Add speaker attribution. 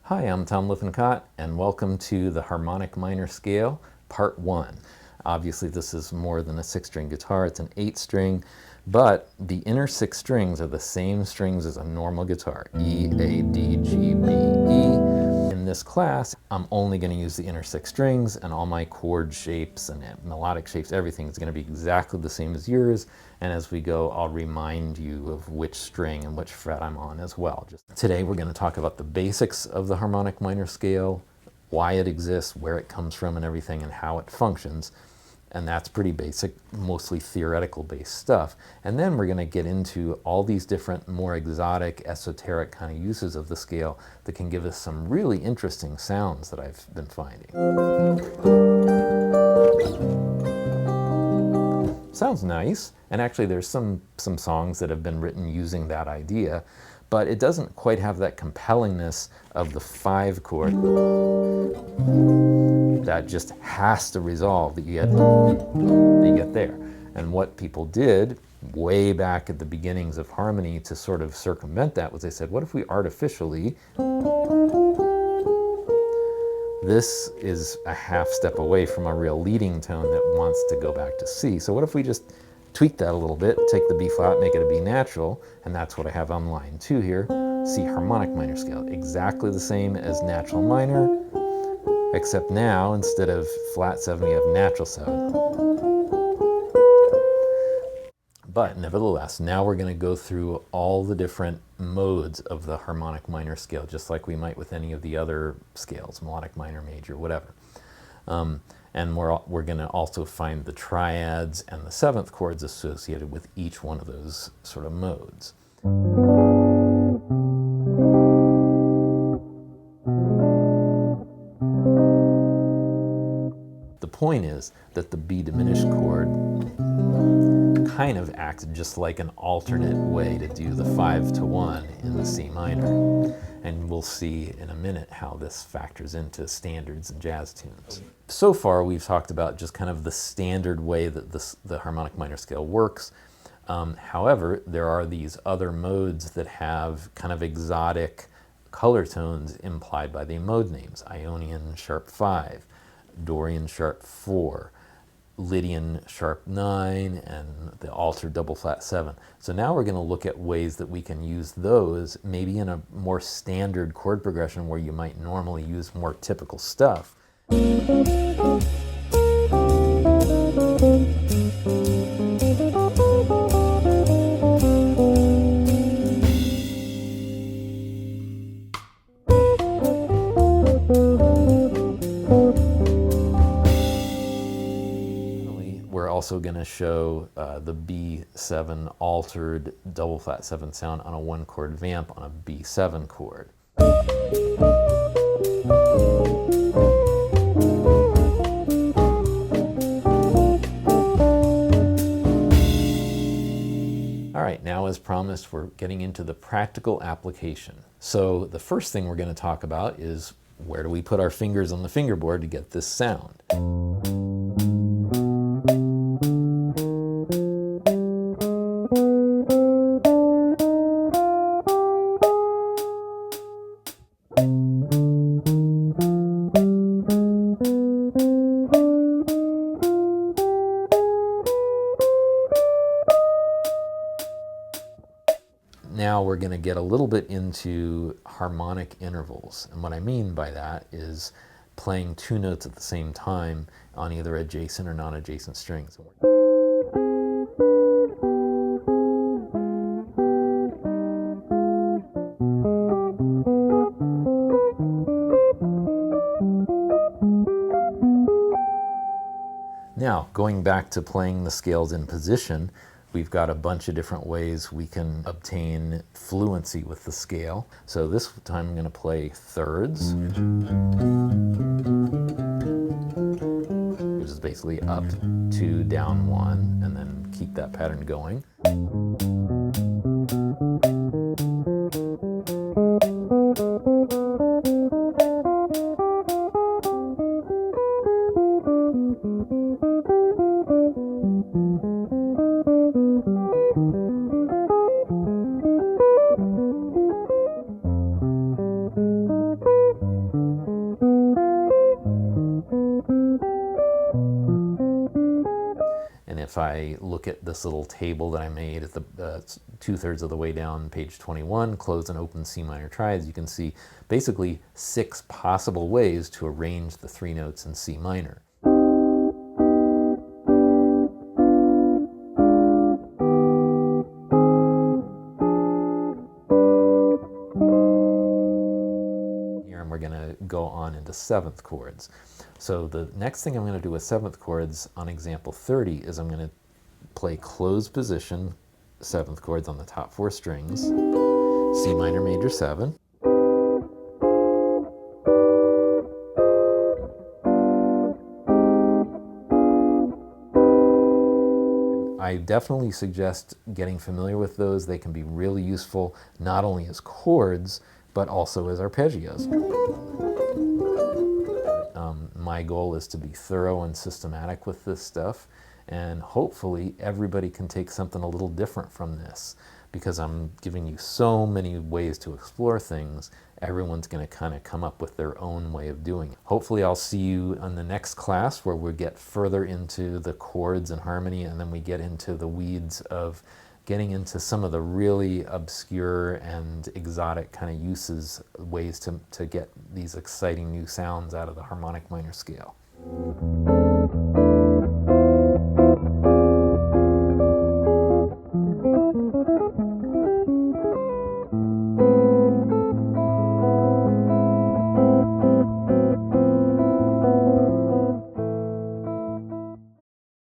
Speaker 1: Hi, I'm Tom Lippincott, and welcome to the Harmonic Minor Scale, Part 1. Obviously, this is more than a 6-string guitar, it's an 8-string, but the inner 6 strings are the same strings as a normal guitar, E, A, D, G, B, E. In this class, I'm only going to use the inner 6 strings, and all my chord shapes and melodic shapes, everything is going to be exactly the same as yours. And as we go, I'll remind you of which string and which fret I'm on as well. Today we're going to talk about the basics of the harmonic minor scale, why it exists, where it comes from and everything, and how it functions. And that's pretty basic, mostly theoretical based stuff. And then we're going to get into all these different more exotic, esoteric kind of uses of the scale that can give us some really interesting sounds that I've been finding. Sounds nice, and actually there's some songs that have been written using that idea, but it doesn't quite have that compellingness of the 5 chord that just has to resolve that you get there. And what people did way back at the beginnings of harmony to sort of circumvent that was they said, what if we artificially, this is a half step away from a real leading tone that wants to go back to C. So what if we just tweak that a little bit, take the B flat, make it a B natural, and that's what I have on line 2 here, C harmonic minor scale. Exactly the same as natural minor, except now instead of flat 7, we have natural 7. But nevertheless, now we're going to go through all the different modes of the harmonic minor scale, just like we might with any of the other scales, melodic minor, major, whatever. And we're going to also find the triads and the 7th chords associated with each one of those sort of modes. The point is that the B diminished chord kind of acts just like an alternate way to do the 5 to 1 in the C minor. And we'll see in a minute how this factors into standards and jazz tunes. So far we've talked about just kind of the standard way that the harmonic minor scale works. However, there are these other modes that have kind of exotic color tones implied by the mode names. Ionian sharp 5, Dorian sharp 4, Lydian sharp 9, and the altered double flat 7. So now we're going to look at ways that we can use those maybe in a more standard chord progression where you might normally use more typical stuff. Also going to show the B7 altered double flat 7 sound on a 1-chord vamp on a B7 chord. All right, now as promised, we're getting into the practical application. So the first thing we're going to talk about is where do we put our fingers on the fingerboard to get this sound? Now we're going to get a little bit into harmonic intervals. And what I mean by that is playing 2 notes at the same time on either adjacent or non-adjacent strings. Now, going back to playing the scales in position, we've got a bunch of different ways we can obtain fluency with the scale. So this time I'm going to play thirds, which is basically up, 2, down, 1, and then keep that pattern going. And if I look at this little table that I made at the 2/3 of the way down page 21, close and open C minor triads, you can see basically 6 possible ways to arrange the 3 notes in C minor. Here we're going to go on into 7th chords. So the next thing I'm going to do with 7th chords on example 30 is I'm going to play closed position 7th chords on the top 4 strings, C minor major 7, I definitely suggest getting familiar with those. They can be really useful not only as chords but also as arpeggios. My goal is to be thorough and systematic with this stuff, and hopefully everybody can take something a little different from this, because I'm giving you so many ways to explore things. Everyone's going to kind of come up with their own way of doing it. Hopefully I'll see you in the next class where we get further into the chords and harmony, and then we get into the weeds of getting into some of the really obscure and exotic kind of uses, ways to get these exciting new sounds out of the harmonic minor scale.